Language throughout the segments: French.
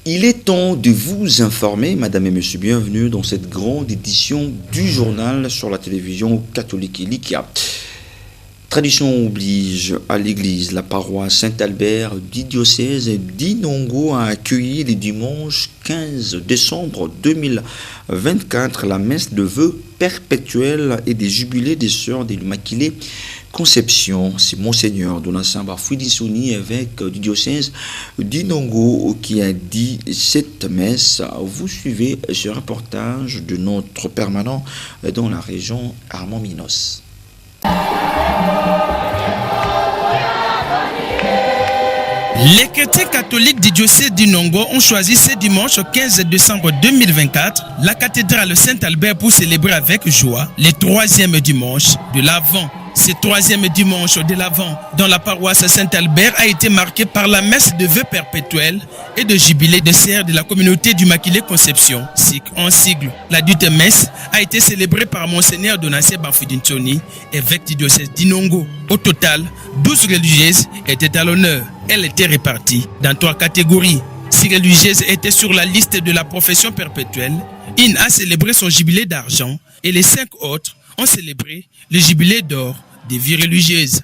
Il est temps de vous informer, madame et monsieur, bienvenue dans cette grande édition du journal sur la télévision catholique Ilikia. Tradition oblige à l'église, la paroisse Saint-Albert du diocèse d'Inongo a accueilli le dimanche 15 décembre 2024 la messe de vœux perpétuels et des jubilés des sœurs de l'Immaculée Conception. C'est Monseigneur Donatien Bafouidissoni, évêque du diocèse d'Inongo, qui a dit cette messe. Vous suivez ce reportage de notre permanent dans la région Armand Minos. Les chrétiens catholiques du diocèse d'Inongo ont choisi ce dimanche 15 décembre 2024 la cathédrale Saint-Albert pour célébrer avec joie le troisième dimanche de l'Avent. Ce troisième dimanche de l'Avent dans la paroisse Saint-Albert a été marqué par la messe de vœux perpétuels et de jubilé des sœurs de la communauté d'Immaculée Conception, SIC en sigle. La dite messe a été célébrée par Monseigneur Donatien Bafouidissoni, évêque du diocèse d'Inongo. Au total, 12 religieuses étaient à l'honneur. Elles étaient réparties dans 3 catégories. 6 religieuses étaient sur la liste de la profession perpétuelle. Une a célébré son jubilé d'argent et les 5 autres ont célébré le jubilé d'or des vies religieuses.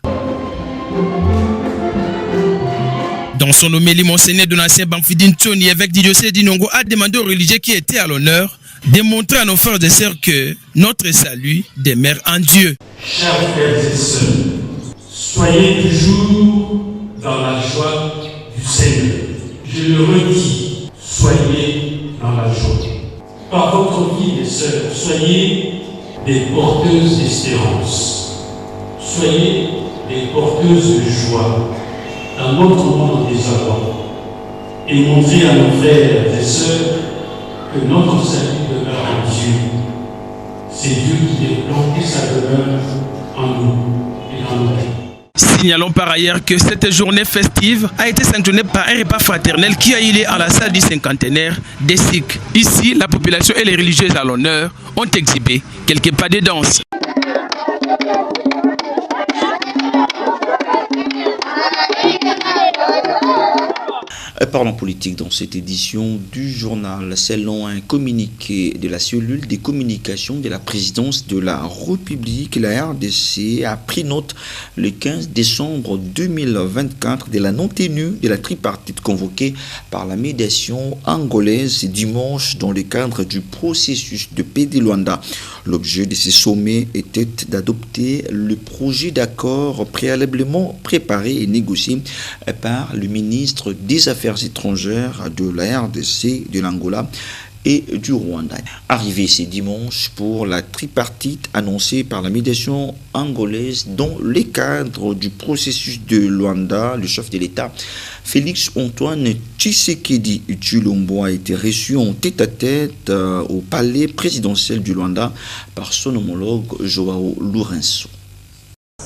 Dans son homélie, Monseigneur Donatien Bafouidissoni, évêque du diocèse d'Inongo, a demandé aux religieux qui étaient à l'honneur de montrer à nos frères et sœurs que notre salut demeure en Dieu. Chers frères et sœurs, soyez toujours dans la joie du Seigneur. Je le redis, soyez dans la joie. Par votre vie, les sœurs, soyez des porteuses d'espérance. Soyez des porteuses de joie dans notre monde désolant. Et montrez à nos frères et sœurs que notre salut demeure en Dieu. C'est Dieu qui développe sa demeure en nous et dans nos vies. Signalons par ailleurs que cette journée festive a été sanctionnée par un repas fraternel qui a eu lieu à la salle du cinquantenaire des SIC. Ici, la population et les religieuses à l'honneur ont exhibé quelques pas de danse. Parlons politique dans cette édition du journal. Selon un communiqué de la cellule des communications de la présidence de la République, la RDC a pris note le 15 décembre 2024 de la non-tenue de la tripartite convoquée par la médiation angolaise dimanche dans le cadre du processus de paix de Luanda. L'objet de ce sommet était d'adopter le projet d'accord préalablement préparé et négocié par le ministre des Affaires étrangères de la RDC, de l'Angola et du Rwanda. Arrivé ce dimanche pour la tripartite annoncée par la médiation angolaise dans le cadre du processus de Luanda, le chef de l'État, Félix Antoine Tshisekedi Tshilombo, a été reçu en tête-à-tête au palais présidentiel du Luanda par son homologue Joao Lourenço.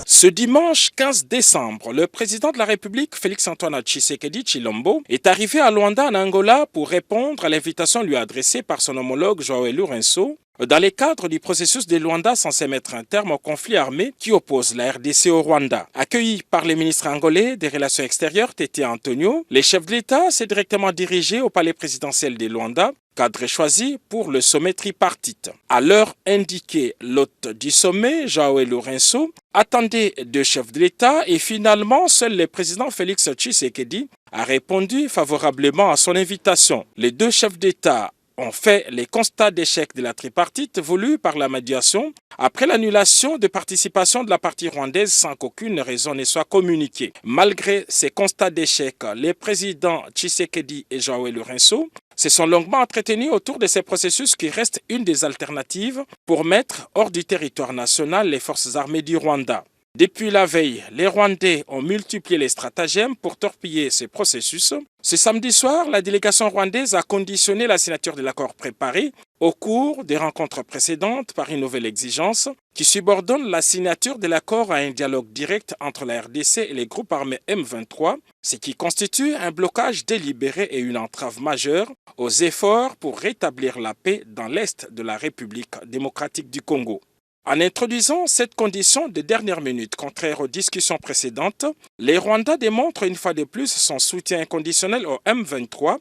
Ce dimanche 15 décembre, le président de la République, Félix-Antoine Tshisekedi Tshilombo, est arrivé à Luanda, en Angola, pour répondre à l'invitation lui adressée par son homologue Joao Lourenço dans le cadre du processus de Luanda censé mettre un terme au conflit armé qui oppose la RDC au Rwanda. Accueilli par les ministres angolais des Relations extérieures, Tété Antonio, le chef de l'État s'est directement dirigé au palais présidentiel de Luanda, cadre choisi pour le sommet tripartite. À l'heure indiquée, l'hôte du sommet, Joao Lourenço, attendait 2 chefs de l'État et finalement, seul le président Félix Tshisekedi a répondu favorablement à son invitation. Les 2 chefs d'État ont fait les constats d'échec de la tripartite voulue par la médiation après l'annulation de participation de la partie rwandaise sans qu'aucune raison ne soit communiquée. Malgré ces constats d'échec, les présidents Tshisekedi et Joao Lourenço se sont longuement entretenus autour de ces processus qui restent une des alternatives pour mettre hors du territoire national les forces armées du Rwanda. Depuis la veille, les Rwandais ont multiplié les stratagèmes pour torpiller ces processus. Ce samedi soir, la délégation rwandaise a conditionné la signature de l'accord préparé au cours des rencontres précédentes par une nouvelle exigence qui subordonne la signature de l'accord à un dialogue direct entre la RDC et les groupes armés M23, ce qui constitue un blocage délibéré et une entrave majeure aux efforts pour rétablir la paix dans l'est de la République démocratique du Congo. En introduisant cette condition de dernière minute, contraire aux discussions précédentes, les Rwandais démontrent une fois de plus son soutien inconditionnel au M23,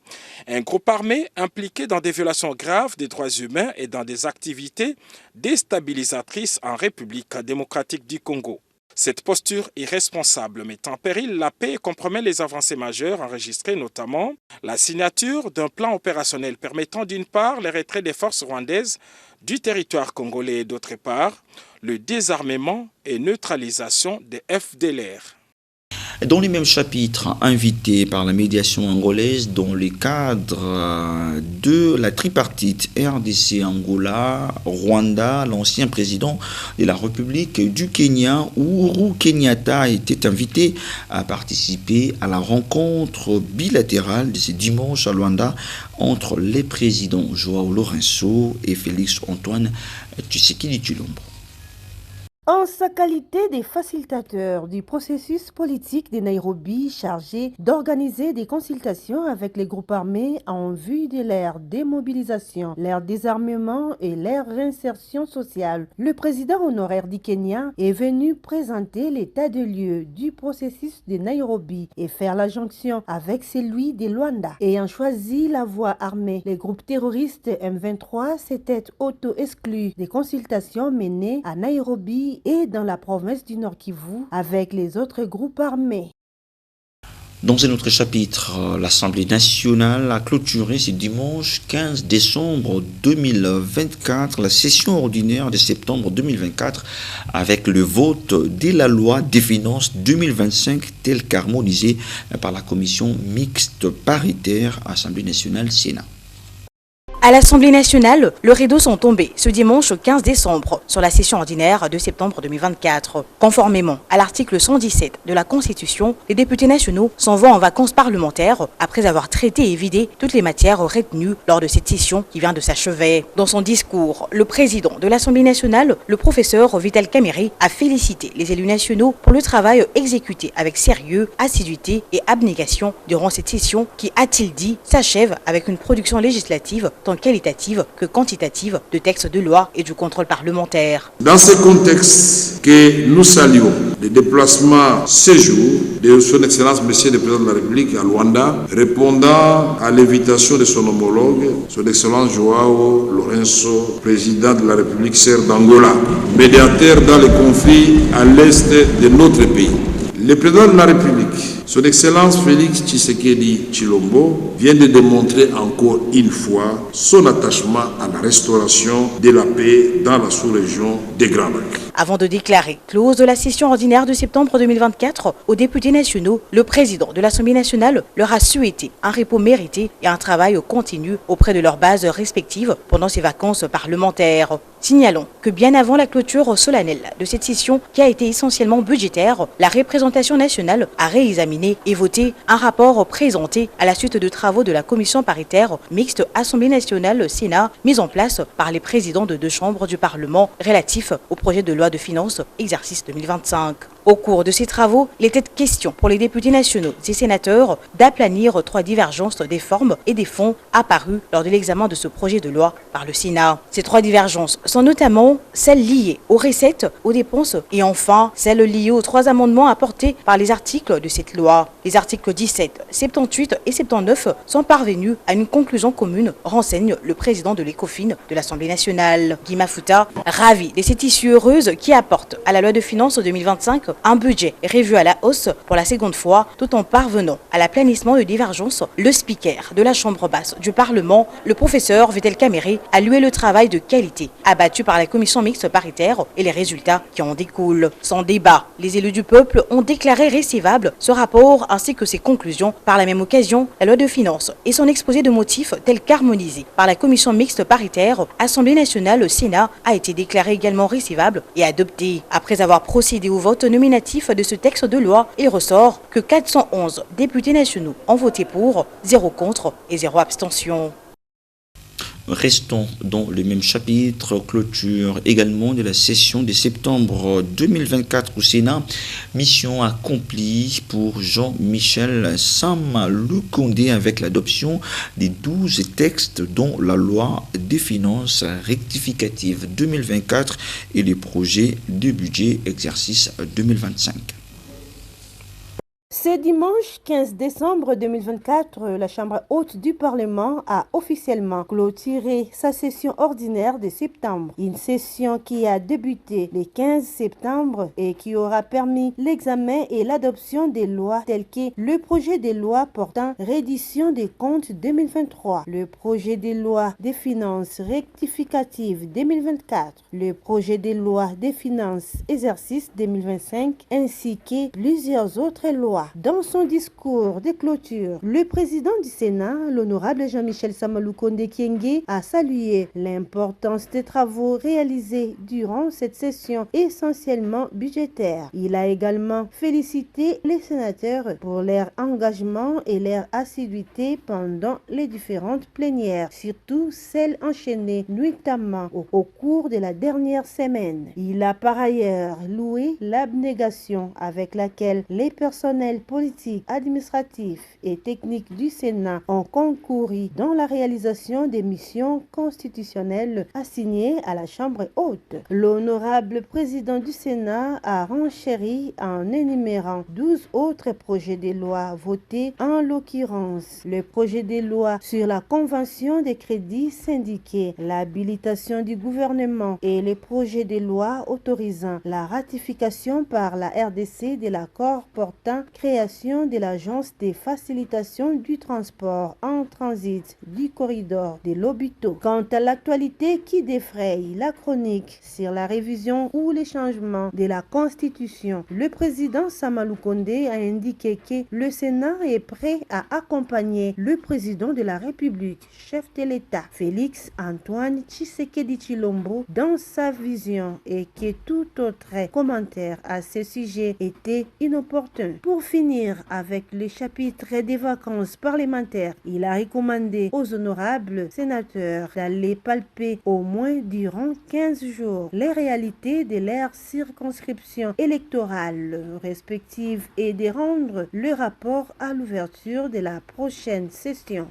un groupe armé impliqué dans des violations graves des droits humains et dans des activités déstabilisatrices en République démocratique du Congo. Cette posture irresponsable met en péril la paix et compromet les avancées majeures enregistrées, notamment la signature d'un plan opérationnel permettant d'une part le retrait des forces rwandaises du territoire congolais et d'autre part le désarmement et neutralisation des FDLR. Dans les mêmes chapitres, invités par la médiation angolaise dans le cadre de la tripartite RDC-Angola-Rwanda, l'ancien président de la République du Kenya, Uhuru Kenyatta, était invité à participer à la rencontre bilatérale de ce dimanche à Luanda entre les présidents Joao Lourenço et Félix Antoine Tshisekedi Tshilombo. En sa qualité de facilitateur du processus politique de Nairobi, chargé d'organiser des consultations avec les groupes armés en vue de leur démobilisation, leur désarmement et leur réinsertion sociale, le président honoraire du Kenya est venu présenter l'état de lieu du processus de Nairobi et faire la jonction avec celui de Luanda. Ayant choisi la voie armée, les groupes terroristes M23 s'étaient auto-exclus des consultations menées à Nairobi et dans la province du Nord Kivu avec les autres groupes armés. Dans un autre chapitre, l'Assemblée nationale a clôturé ce dimanche 15 décembre 2024 la session ordinaire de septembre 2024 avec le vote de la loi des finances 2025 telle qu'harmonisée par la commission mixte paritaire Assemblée nationale Sénat. À l'Assemblée nationale, le rideau sont tombés ce dimanche 15 décembre sur la session ordinaire de septembre 2024. Conformément à l'article 117 de la Constitution, les députés nationaux s'en vont en vacances parlementaires après avoir traité et vidé toutes les matières retenues lors de cette session qui vient de s'achever. Dans son discours, le président de l'Assemblée nationale, le professeur Vital Kamerhe, a félicité les élus nationaux pour le travail exécuté avec sérieux, assiduité et abnégation durant cette session qui, a-t-il dit, s'achève avec une production législative tant qualitative que quantitative de textes de loi et du contrôle parlementaire. Dans ce contexte que nous saluons le déplacement ce jour de son Excellence Monsieur le Président de la République à Luanda, répondant à l'invitation de son homologue, son Excellence Joao Lourenço, Président de la République sœur d'Angola, médiateur dans les conflits à l'est de notre pays. Le Président de la République, son Excellence Félix Tshisekedi Tshilombo, vient de démontrer encore une fois son attachement à la restauration de la paix dans la sous-région des Grands Lacs. Avant de déclarer close de la session ordinaire de septembre 2024 aux députés nationaux, le président de l'Assemblée nationale leur a souhaité un repos mérité et un travail continu auprès de leurs bases respectives pendant ces vacances parlementaires. Signalons que bien avant la clôture solennelle de cette session qui a été essentiellement budgétaire, la représentation nationale a réexaminé et voté un rapport présenté à la suite de travaux de la commission paritaire mixte Assemblée nationale-Sénat mise en place par les présidents de deux chambres du Parlement relatif au projet de loi de finances exercice 2025. Au cours de ces travaux, il était question pour les députés nationaux et sénateurs d'aplanir trois divergences des formes et des fonds apparues lors de l'examen de ce projet de loi par le Sénat. Ces trois divergences sont notamment celles liées aux recettes, aux dépenses et enfin celles liées aux trois amendements apportés par les articles de cette loi. Les articles 17, 78 et 79 sont parvenus à une conclusion commune, renseigne le président de l'ECOFIN de l'Assemblée nationale. Guy Mafuta, ravi de cette issue heureuse qui apporte à la loi de finances 2025 un budget revu à la hausse pour la seconde fois, tout en parvenant à l'aplanissement de divergences. Le speaker de la Chambre basse du Parlement, le professeur Vital Kamerhe, a loué le travail de qualité abattu par la commission mixte paritaire et les résultats qui en découlent. Sans débat, les élus du peuple ont déclaré récevable ce rapport ainsi que ses conclusions. Par la même occasion, la loi de finances et son exposé de motifs tel qu'harmonisé par la commission mixte paritaire Assemblée nationale Sénat a été déclaré également récevable et adopté. Après avoir procédé au vote nominatif de ce texte de loi, il ressort que 411 députés nationaux ont voté pour, 0 contre et 0 abstention. Restons dans le même chapitre, clôture également de la session de septembre 2024 au Sénat. Mission accomplie pour Jean-Michel Sama-Lukonde avec l'adoption des 12 textes dont la loi des finances rectificative 2024 et les projets de budget exercice 2025. Ce dimanche 15 décembre 2024, la Chambre haute du Parlement a officiellement clôturé sa session ordinaire de septembre. Une session qui a débuté le 15 septembre et qui aura permis l'examen et l'adoption des lois telles que le projet de loi portant reddition des comptes 2023, le projet de loi des finances rectificatives 2024, le projet de loi des finances exercice 2025 ainsi que plusieurs autres lois. Dans son discours de clôture, le président du Sénat, l'honorable Jean-Michel Sama-Lukonde Kyenge, a salué l'importance des travaux réalisés durant cette session essentiellement budgétaire. Il a également félicité les sénateurs pour leur engagement et leur assiduité pendant les différentes plénières, surtout celles enchaînées nuitamment au cours de la dernière semaine. Il a par ailleurs loué l'abnégation avec laquelle les personnels politiques, administratifs et techniques du Sénat ont concouru dans la réalisation des missions constitutionnelles assignées à la Chambre haute. L'honorable président du Sénat a renchéri en énumérant 12 autres projets de loi votés, en l'occurrence le projet de loi sur la convention des crédits syndiqués, l'habilitation du gouvernement et les projets de loi autorisant la ratification par la RDC de l'accord portant création de l'Agence des facilitations du transport en transit du corridor de Lobito. Quant à l'actualité qui défraye la chronique sur la révision ou les changements de la Constitution, le président Sama-Lukonde a indiqué que le Sénat est prêt à accompagner le président de la République, chef de l'État, Félix Antoine Tshisekedi Tshilombo, dans sa vision et que tout autre commentaire à ce sujet était inopportun. Pour finir avec le chapitre des vacances parlementaires, il a recommandé aux honorables sénateurs d'aller palper au moins durant 15 jours les réalités de leur circonscription électorale respective et de rendre le rapport à l'ouverture de la prochaine session.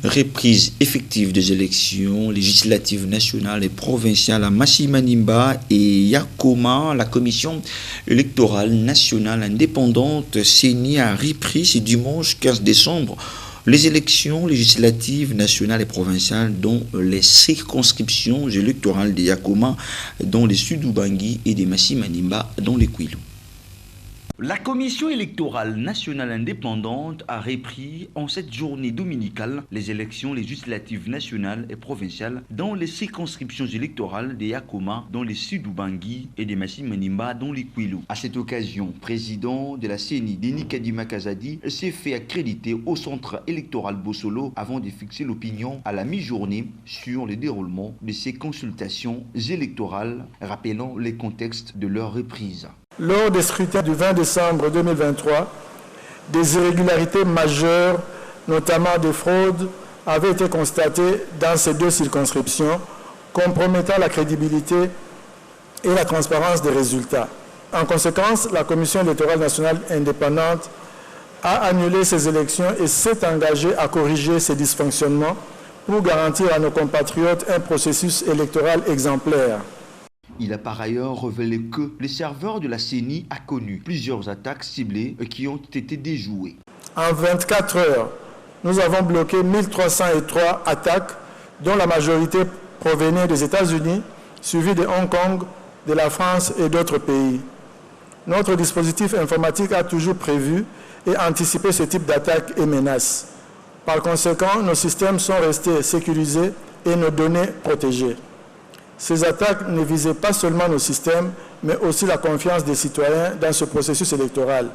Reprise effective des élections législatives nationales et provinciales à Massi-Manimba et Yakoma. La commission électorale nationale indépendante CENI a repris ce dimanche 15 décembre les élections législatives nationales et provinciales dont les circonscriptions électorales de Yakoma, dont les Sud-Ubangi et de Massi-Manimba, dont les Kwilu. La commission électorale nationale indépendante a repris en cette journée dominicale les élections législatives nationales et provinciales dans les circonscriptions électorales de Yakoma, dans les Sud-Ubangi et de Massi-Manimba, dans les Kwilu. À cette occasion, président de la CENI, Denis Kadima Kazadi, s'est fait accréditer au centre électoral Bossolo avant de fixer l'opinion à la mi-journée sur le déroulement de ces consultations électorales, rappelant les contextes de leur reprise. Lors des scrutins du 20 décembre 2023, des irrégularités majeures, notamment des fraudes, avaient été constatées dans ces deux circonscriptions, compromettant la crédibilité et la transparence des résultats. En conséquence, la Commission électorale nationale indépendante a annulé ces élections et s'est engagée à corriger ces dysfonctionnements pour garantir à nos compatriotes un processus électoral exemplaire. Il a par ailleurs révélé que le serveur de la CENI a connu plusieurs attaques ciblées qui ont été déjouées. En 24 heures, nous avons bloqué 1303 attaques, dont la majorité provenait des États-Unis, suivies de Hong Kong, de la France et d'autres pays. Notre dispositif informatique a toujours prévu et anticipé ce type d'attaques et menaces. Par conséquent, nos systèmes sont restés sécurisés et nos données protégées. Ces attaques ne visaient pas seulement nos systèmes, mais aussi la confiance des citoyens dans ce processus électoral.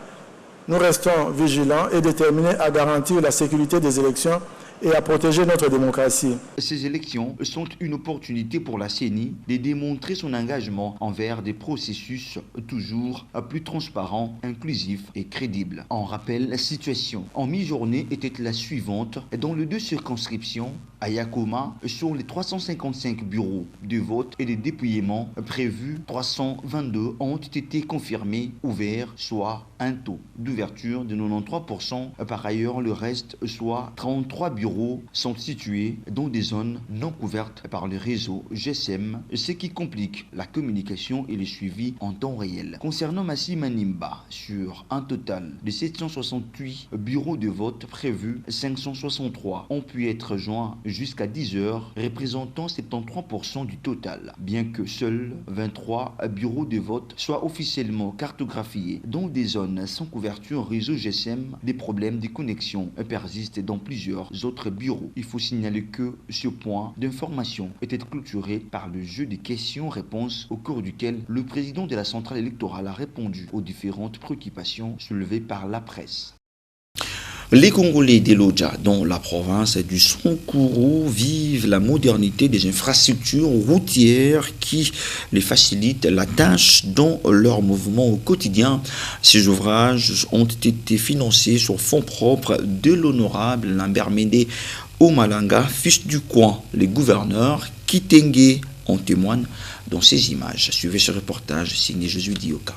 Nous restons vigilants et déterminés à garantir la sécurité des élections et à protéger notre démocratie. Ces élections sont une opportunité pour la CENI de démontrer son engagement envers des processus toujours plus transparents, inclusifs et crédibles. On rappelle la situation. En mi-journée était la suivante. Dans les 2 circonscriptions, à Yakoma, sur les 355 bureaux de vote et de dépouillement prévus, 322 ont été confirmés, ouverts, soit un taux d'ouverture de 93%. Par ailleurs, le reste, soit 33 bureaux, sont situés dans des zones non couvertes par le réseau GSM, ce qui complique la communication et le suivi en temps réel. Concernant Massi Manimba, sur un total de 768 bureaux de vote prévus, 563 ont pu être joints jusqu'à 10 heures, représentant 73% du total, bien que seuls 23 bureaux de vote soient officiellement cartographiés dans des zones sans couverture réseau GSM. Des problèmes de connexion persistent dans plusieurs autres bureaux. Il faut signaler que ce point d'information était clôturé par le jeu des questions-réponses au cours duquel le président de la centrale électorale a répondu aux différentes préoccupations soulevées par la presse. Les Congolais de Lodja, dans la province du Sankourou, vivent la modernité des infrastructures routières qui les facilitent la tâche dans leur mouvement au quotidien. Ces ouvrages ont été financés sur fonds propres de l'honorable Lambert Mende Omalanga, fils du coin. Les gouverneurs Kitenge en témoignent dans ces images. Suivez ce reportage signé Jésus Dioka.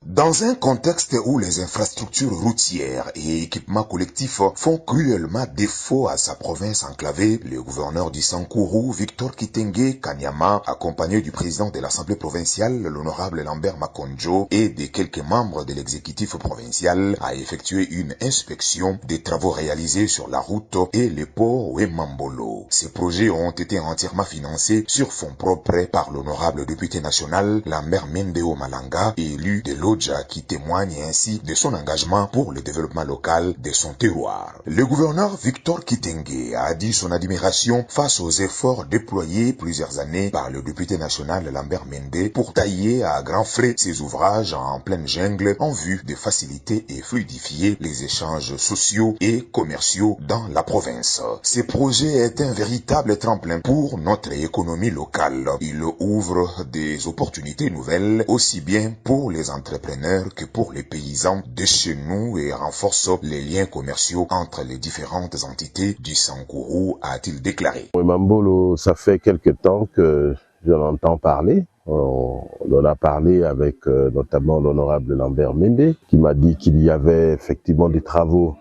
Dans un contexte où les infrastructures routières et équipements collectifs font cruellement défaut à sa province enclavée, le gouverneur du Sankourou, Victor Kitenge Kanyama, accompagné du président de l'Assemblée provinciale, l'honorable Lambert Makonjo, et de quelques membres de l'exécutif provincial, a effectué une inspection des travaux réalisés sur la route et le port Wemambolo. Ces projets ont été entièrement financés sur fonds propres par l'honorable député national Lambert Mende Omalanga, élu de Lodja, qui témoigne ainsi de son engagement pour le développement local de son terroir. Le gouverneur Victor Kitenge a dit son admiration face aux efforts déployés plusieurs années par le député national Lambert Mende pour tailler à grands frais ses ouvrages en pleine jungle en vue de faciliter et fluidifier les échanges sociaux et commerciaux dans la province. Ce projet est un véritable tremplin pour notre économie locale. Il ouvre des opportunités nouvelles aussi bien pour les entrepreneurs que pour les paysans de chez nous et renforce les liens commerciaux entre les différentes entités du Sankourou, a-t-il déclaré. Wemambolo, ça fait quelque temps que j'en entends parler. On en a parlé avec notamment l'honorable Lambert Mende, qui m'a dit qu'il y avait effectivement des travaux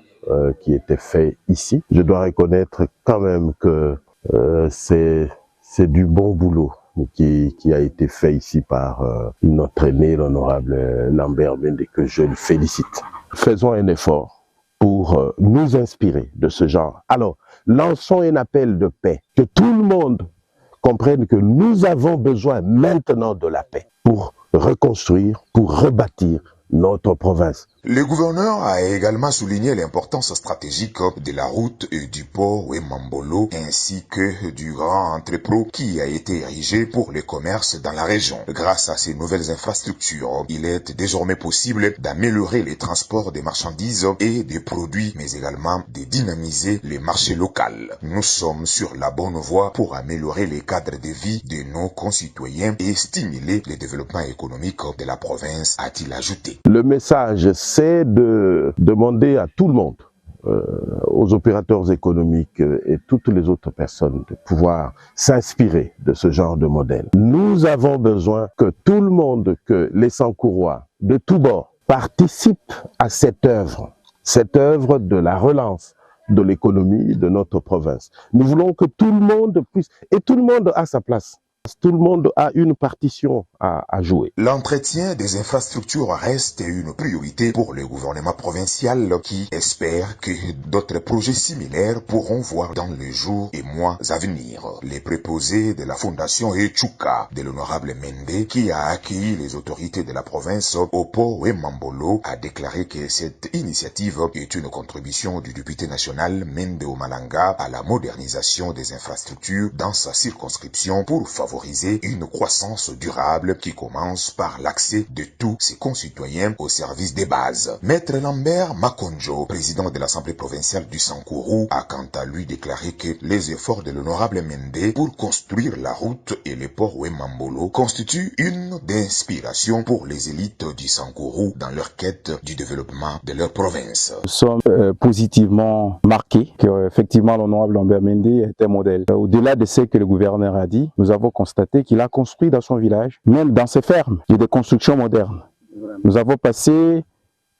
qui étaient faits ici. Je dois reconnaître quand même que c'est du bon boulot qui a été fait ici par notre aîné, l'honorable Lambert Mende, que je le félicite. Faisons un effort pour nous inspirer de ce genre. Alors, lançons un appel de paix, que tout le monde comprenne que nous avons besoin maintenant de la paix pour reconstruire, pour rebâtir notre province. Le gouverneur a également souligné l'importance stratégique de la route et du port Wemambolo ainsi que du grand entrepôt qui a été érigé pour le commerce dans la région. Grâce à ces nouvelles infrastructures, il est désormais possible d'améliorer les transports des marchandises et des produits, mais également de dynamiser les marchés locaux. Nous sommes sur la bonne voie pour améliorer les cadres de vie de nos concitoyens et stimuler le développement économique de la province, a-t-il ajouté. Le message, c'est de demander à tout le monde, aux opérateurs économiques et toutes les autres personnes de pouvoir s'inspirer de ce genre de modèle. Nous avons besoin que tout le monde, que les Sankourois de tous bords participent à cette œuvre de la relance de l'économie de notre province. Nous voulons que tout le monde puisse, et tout le monde a sa place. Tout le monde a une partition à jouer. L'entretien des infrastructures reste une priorité pour le gouvernement provincial qui espère que d'autres projets similaires pourront voir dans les jours et mois à venir. Les préposés de la fondation Echuka de l'honorable Mende, qui a accueilli les autorités de la province au port Wemambolo, a déclaré que cette initiative est une contribution du député national Mende Omalanga à la modernisation des infrastructures dans sa circonscription pour favoriser favoriser une croissance durable qui commence par l'accès de tous ses concitoyens au service des bases. Maître Lambert Makonjo, président de l'Assemblée provinciale du Sankourou, a quant à lui déclaré que les efforts de l'honorable Mende pour construire la route et le port Wemambolo constituent une d'inspiration pour les élites du Sankourou dans leur quête du développement de leur province. Nous sommes positivement marqués que effectivement l'honorable Lambert Mende est un modèle. Au-delà de ce que le gouverneur a dit, nous avons constaté qu'il a construit dans son village, même dans ses fermes, il y a des constructions modernes. Nous avons passé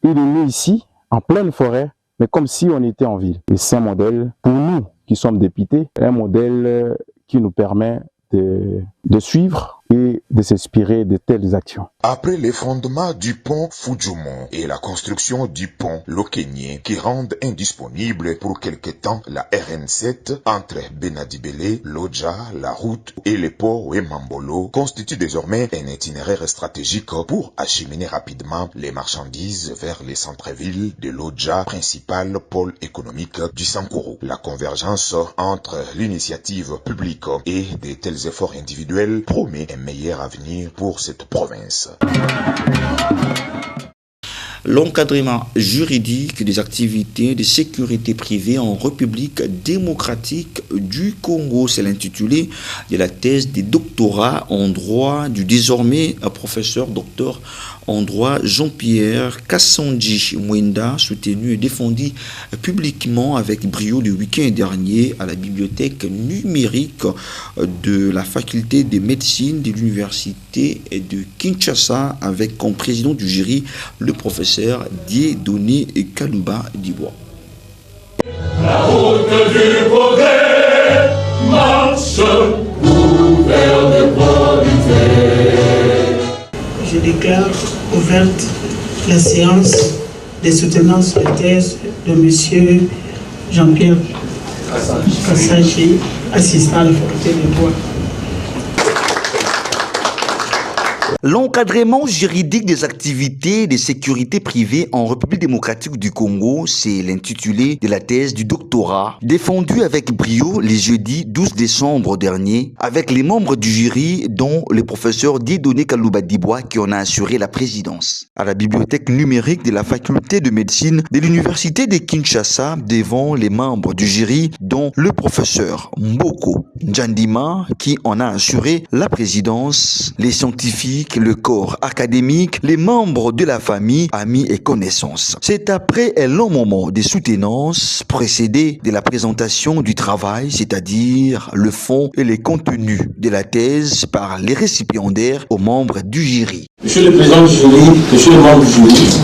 une nuit ici, en pleine forêt, mais comme si on était en ville. Et c'est un modèle, pour nous qui sommes députés, un modèle qui nous permet de suivre et de s'inspirer de telles actions. Après l'effondrement du pont Fujumon et la construction du pont Lokenye qui rendent indisponible pour quelque temps la RN7 entre Benadibele, Lodja, la route et le port Wemambolo constitue désormais un itinéraire stratégique pour acheminer rapidement les marchandises vers les centres-villes de Lodja, principal pôle économique du Sankourou. La convergence entre l'initiative publique et de tels efforts individuels promet un meilleur avenir pour cette province. L'encadrement juridique des activités de sécurité privée en République démocratique du Congo, c'est l'intitulé de la thèse de doctorat en droit du désormais professeur docteur en droit Jean-Pierre Kassandji Mwenda, soutenu et défendu publiquement avec brio le week-end dernier à la bibliothèque numérique de la faculté de médecine de l'université de Kinshasa avec comme président du jury le professeur Dieudonné Kalouba Dibois. La route du progrès marche ouvert de probité. Je déclare ouverte la séance de soutenance de thèse de M. Jean-Pierre Kassandji, assistant à la faculté de droit. L'encadrement juridique des activités de sécurité privée en République démocratique du Congo, c'est l'intitulé de la thèse du doctorat, défendue avec brio le jeudi 12 décembre dernier, avec les membres du jury, dont le professeur Dieudonné Kalouba Dibois qui en a assuré la présidence. À la bibliothèque numérique de la faculté de médecine de l'université de Kinshasa, devant les membres du jury, dont le professeur Mboko Ndjandima qui en a assuré la présidence, les scientifiques, le corps académique, les membres de la famille, amis et connaissances. C'est après un long moment de soutenance précédé de la présentation du travail, c'est-à-dire le fond et les contenus de la thèse par les récipiendaires aux membres du jury. Monsieur le président du jury, monsieur le membre du jury,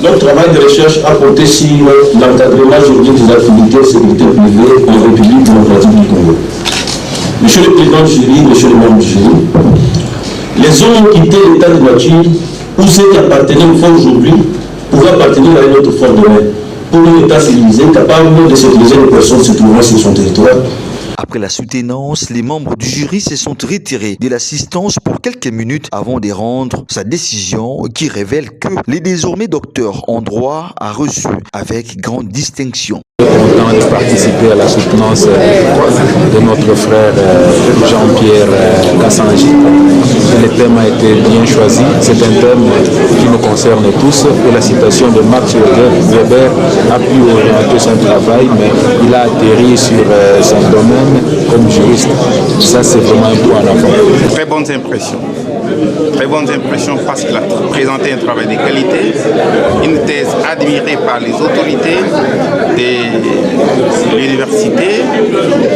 notre travail de recherche a porté sur l'encadrement juridique des activités de sécurité privée en République démocratique du Congo. Monsieur le président du jury, monsieur le membre du jury, les hommes ont quitté l'état de nature où ceux qui appartenaient au fort aujourd'hui pouvaient appartenir à une autre forme de mer pour un état civilisé capable de sécuriser les personnes se trouvant sur son territoire. Après la soutenance, les membres du jury se sont retirés de l'assistance pour quelques minutes avant de rendre sa décision qui révèle que le désormais docteur en droit a reçu avec grande distinction. Content de participer à la soutenance de notre frère Jean-Pierre Kassandji. Le thème a été bien choisi. C'est un thème qui nous concerne tous. Et la citation de Max Weber a pu orienter son travail, mais il a atterri sur son domaine comme juriste. Ça, c'est vraiment un point en avant. Très bonnes impressions. Très bonnes impressions parce qu'il a présenté un travail de qualité, une thèse admirée par les autorités de l'université,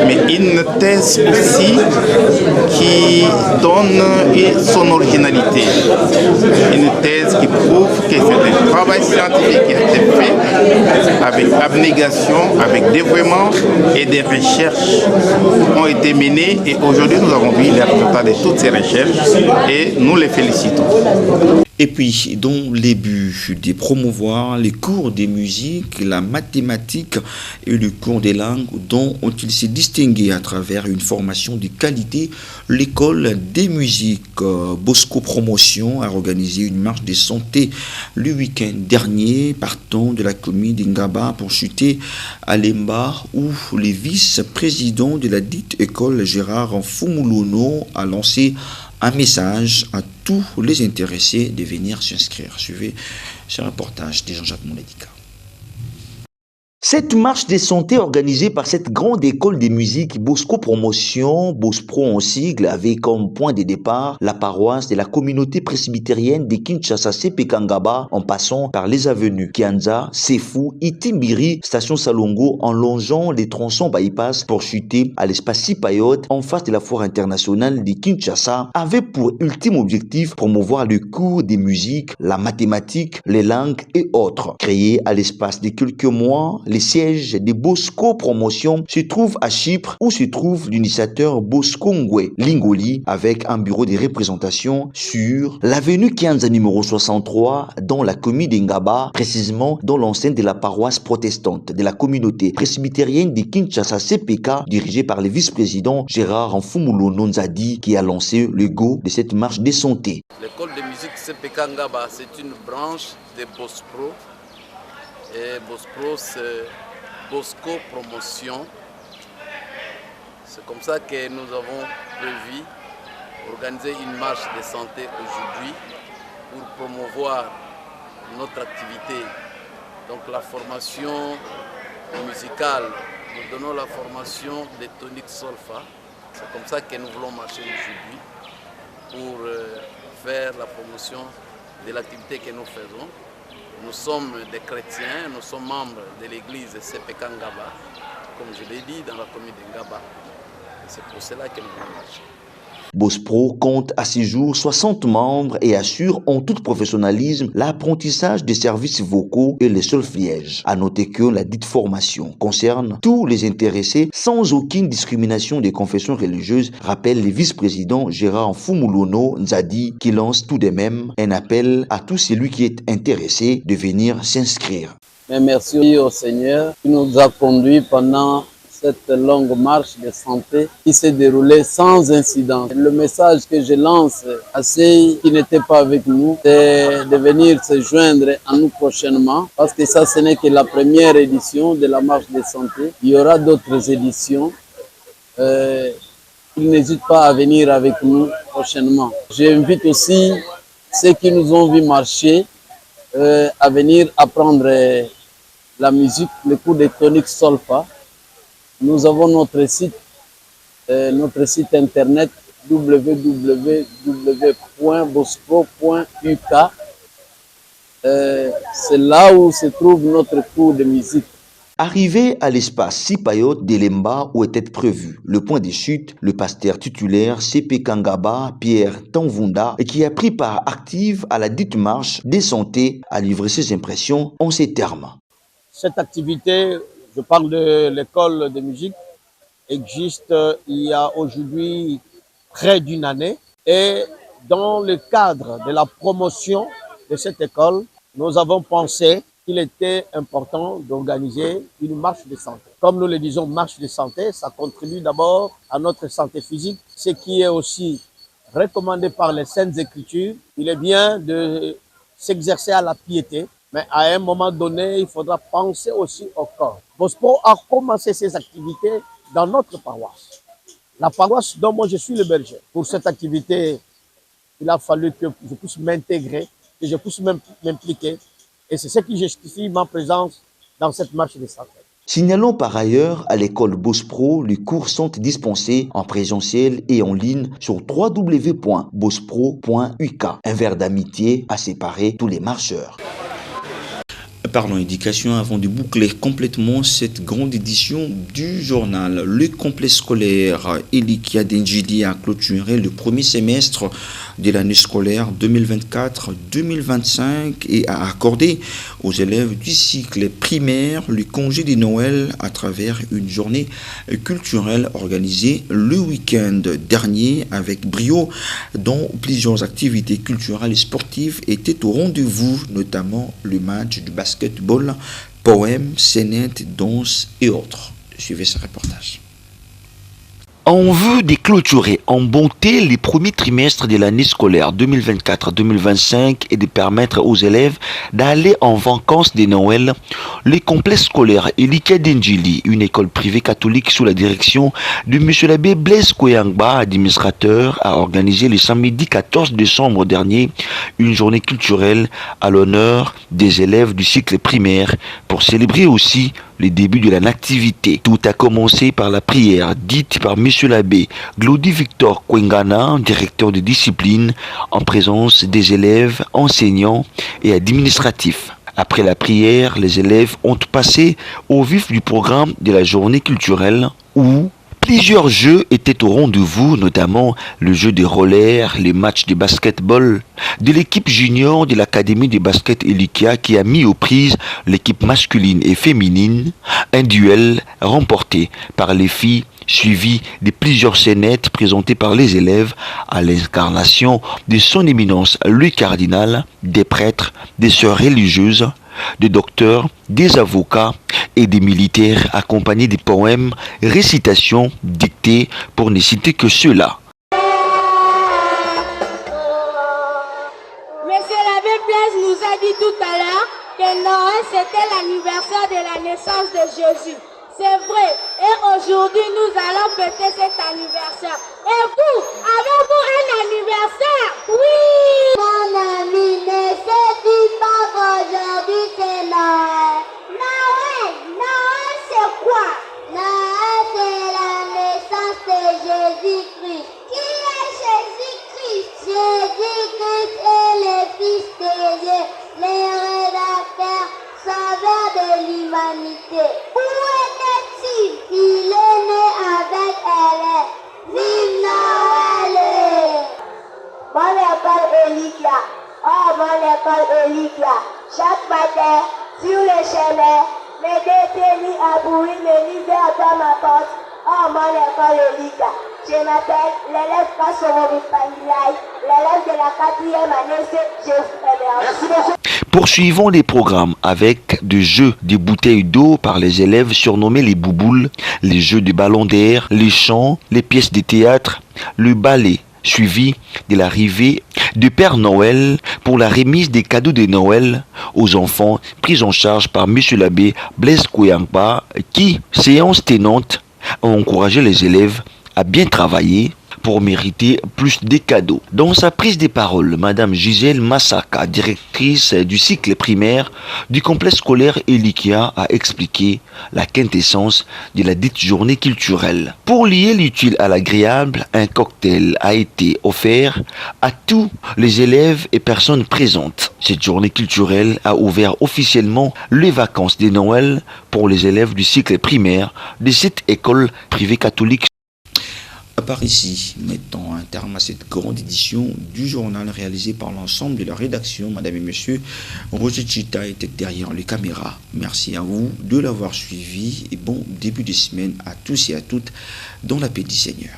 mais une thèse aussi qui donne son originalité. Une thèse qui prouve que c'est un travail scientifique qui a été fait avec abnégation, avec dévouement et des recherches ont été menées et aujourd'hui nous avons vu les résultats de toutes ces recherches et nous les félicitons. Et puis, dans les buts de promouvoir les cours de musique, la mathématique et le cours des langues dont il s'est distingué à travers une formation de qualité, l'école des musiques Bosco Promotion a organisé une marche de santé le week-end dernier, partant de la commune d'Ingaba pour chuter à Lemba, où le vice-président de la dite école, Gérard Fumulono, a lancé un message à tous les intéressés de venir s'inscrire. Suivez ce reportage de Jean-Jacques Mouledica. Cette marche de santé organisée par cette grande école de musique Bosco Promotion, Bospro en sigle, avait comme point de départ la paroisse de la communauté presbytérienne de Kinshasa Sepekangaba en passant par les avenues Kianza, Sefou, Itimbiri, station Salongo en longeant les tronçons bypass pour chuter à l'espace Sipayot en face de la foire internationale de Kinshasa avait pour ultime objectif promouvoir le cours des musiques, la mathématique, les langues et autres. Créé à l'espace de quelques mois, les sièges de Bosco Promotion se trouvent à Chypre où se trouve l'initiateur Bosco Ngwe Lingoli avec un bureau de représentation sur l'avenue Kianza numéro 63 dans la commune d'Ingaba, précisément dans l'enceinte de la paroisse protestante de la communauté presbytérienne de Kinshasa CPK dirigée par le vice-président Gérard Fumulono Nzadi qui a lancé le go de cette marche de santé. L'école de musique CPK Ngaba, c'est une branche de Bospro. Et Bospro, c'est Bosco Promotion. C'est comme ça que nous avons prévu organiser une marche de santé aujourd'hui pour promouvoir notre activité. Donc la formation musicale, nous donnons la formation de tonique solfa. C'est comme ça que nous voulons marcher aujourd'hui pour faire la promotion de l'activité que nous faisons. Nous sommes des chrétiens, nous sommes membres de l'église CPK Ngaba, comme je l'ai dit, dans la commune de Ngaba. C'est pour cela que nous allons marcher. Bospro compte à ce jour 60 membres et assure en tout professionnalisme l'apprentissage des services vocaux et les solfèges. À noter que la dite formation concerne tous les intéressés sans aucune discrimination des confessions religieuses, rappelle le vice-président Gérard Fumulono Nzadi qui lance tout de même un appel à tout celui qui est intéressé de venir s'inscrire. Mais merci au Seigneur qui nous a conduits pendant cette longue marche de santé qui s'est déroulée sans incident. Le message que je lance à ceux qui n'étaient pas avec nous, c'est de venir se joindre à nous prochainement, parce que ça, ce n'est que la première édition de la marche de santé. Il y aura d'autres éditions. Ils n'hésitent pas à venir avec nous prochainement. J'invite aussi ceux qui nous ont vu marcher à venir apprendre la musique, le cours de tonique solfa. Nous avons notre site internet www.bospro.uk. C'est là où se trouve notre cours de musique. Arrivé à l'espace Sipayot de Lemba où était prévu le point de chute, le pasteur titulaire CPK Ngaba, Pierre Tanvunda, qui a pris part active à la dite marche des santé, a livré ses impressions en ces termes. Cette activité, je parle de l'école de musique, existe il y a aujourd'hui près d'une année. Et dans le cadre de la promotion de cette école, nous avons pensé qu'il était important d'organiser une marche de santé. Comme nous le disons, marche de santé, ça contribue d'abord à notre santé physique, ce qui est aussi recommandé par les Saintes Écritures. Il est bien de s'exercer à la piété, mais à un moment donné, il faudra penser aussi au corps. Bospro a commencé ses activités dans notre paroisse. La paroisse dont moi je suis le berger. Pour cette activité, il a fallu que je puisse m'intégrer, que je puisse m'impliquer. Et c'est ce qui justifie ma présence dans cette marche de santé. Signalons par ailleurs à l'école Bospro, les cours sont dispensés en présentiel et en ligne sur www.bospro.uk. Un verre d'amitié a séparé tous les marcheurs. Parlons éducation avant de boucler complètement cette grande édition du journal. Le complexe scolaire Elikia Denjili a clôturé le premier semestre de l'année scolaire 2024-2025 et a accordé aux élèves du cycle primaire le congé de Noël à travers une journée culturelle organisée le week-end dernier avec brio, dont plusieurs activités culturelles et sportives étaient au rendez-vous, notamment le match du basketball, poèmes, scénettes, danse et autres. Suivez ce reportage. En vue de clôturer en bonté les premiers trimestres de l'année scolaire 2024-2025 et de permettre aux élèves d'aller en vacances de Noël, le complexe scolaire Elikia Denjili, une école privée catholique sous la direction de M. l'abbé Blaise Koyangba, administrateur, a organisé le samedi 14 décembre dernier une journée culturelle à l'honneur des élèves du cycle primaire pour célébrer aussi le début de la nativité. Tout a commencé par la prière dite par M. l'abbé Glody Victor Kwengana, directeur de discipline, en présence des élèves, enseignants et administratifs. Après la prière, les élèves ont passé au vif du programme de la journée culturelle où plusieurs jeux étaient au rendez-vous, notamment le jeu de roller, les matchs de basketball de l'équipe junior de l'académie de basket Elikia qui a mis aux prises l'équipe masculine et féminine, un duel remporté par les filles suivi de plusieurs scénettes présentées par les élèves à l'incarnation de son éminence le cardinal, des prêtres, des sœurs religieuses, des docteurs, des avocats et des militaires accompagnés des poèmes, récitations dictées pour ne citer que ceux-là. Monsieur l'abbé Blaise nous a dit tout à l'heure que Noël c'était l'anniversaire de la naissance de Jésus. C'est vrai. Et aujourd'hui, nous allons fêter cet anniversaire. Et vous, avez-vous un anniversaire? Oui! Mon ami, ne se dit pas qu'aujourd'hui c'est Noël. Noël! Noël, c'est quoi? Noël, c'est la naissance de Jésus-Christ. Qui est Jésus-Christ? Jésus-Christ est le Fils de Dieu, le rédacteur, sauveur de l'humanité. Où était-il? Il est né avec elle. Vive Noël! Mon école Elikia. Oh, mon école Elikia. Chaque matin, sur le chemin, les détenus abouis me lisaient à ma porte. Oh, mon école Elikia. Je m'appelle l'élève Kassomo Bipangilai, l'élève de la 4e année, je vous remercie. Poursuivons les programmes avec des jeux de bouteilles d'eau par les élèves surnommés les bouboules, les jeux de ballon d'air, les chants, les pièces de théâtre, le ballet, suivi de l'arrivée de Père Noël pour la remise des cadeaux de Noël aux enfants pris en charge par M. l'abbé Blaise Koyangba qui, séance tenante, a encouragé les élèves à bien travailler pour mériter plus de cadeaux. Dans sa prise de parole, Madame Gisèle Massaka, directrice du cycle primaire du complexe scolaire Elikia, a expliqué la quintessence de la dite journée culturelle. Pour lier l'utile à l'agréable, un cocktail a été offert à tous les élèves et personnes présentes. Cette journée culturelle a ouvert officiellement les vacances de Noël pour les élèves du cycle primaire de cette école privée catholique. Par ici, mettons un terme à cette grande édition du journal réalisé par l'ensemble de la rédaction. Madame et Monsieur, Roger Chita était derrière les caméras. Merci à vous de l'avoir suivi et bon début de semaine à tous et à toutes dans la paix du Seigneur.